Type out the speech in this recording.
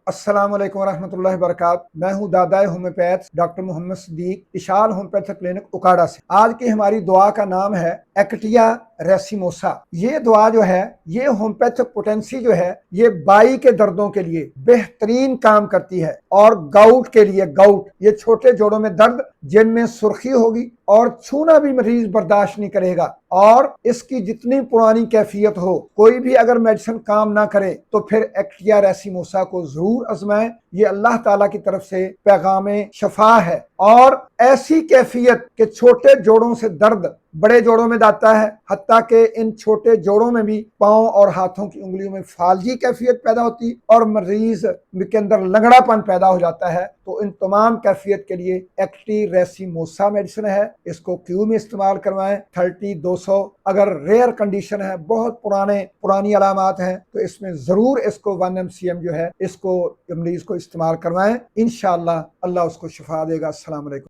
अस्सलाम वालेकुम रहमतुल्लाहि वबरकातुहू। मैं हूँ दादा homeopath doctor Mohammad Siddiq, Ishal homeopath clinic Okara से। आज की हमारी दुआ का नाम है एक्टिया रेसिमोसा। ये दुआ जो है, ये होम्योपैथिक पोटेंसी जो है, ये बाई के दर्दों के लिए बेहतरीन काम करती है। और गाउट के लिए, गाउट ये छोटे जोड़ों में दर्द जिनमें सुर्खी होगी और छूना भी मरीज बर्दाश्त नहीं करेगा, और इसकी जितनी पुरानी कैफियत हो, कोई भी अगर मेडिसिन काम ना करे तो फिर एक्टिया रेसिमोसा को जरूर आजमाएं। ये अल्लाह ताला की तरफ से पैगाम शफा है। और ऐसी कैफियत के छोटे जोड़ों से दर्द बड़े जोड़ों में जाता है, हत्ता के इन छोटे जोड़ों में भी पांव और हाथों की उंगलियों में फालजी कैफियत पैदा होती और मरीज के अंदर लंगड़ापन पैदा हो जाता है। तो इन तमाम कैफियत के लिए एक्टी रेसिमोसा मेडिसिन है। इसको क्यू में इस्तेमाल करवाएं 30-200। अगर रेयर कंडीशन है, बहुत पुरानी अलामात हैं, तो इसमें जरूर इसको 1 mcm जो है, इसको मरीज को इस्तेमाल करवाएं। इंशाअल्लाह अल्लाह उसको शिफा देगा। अस्सलाम वालेकुम।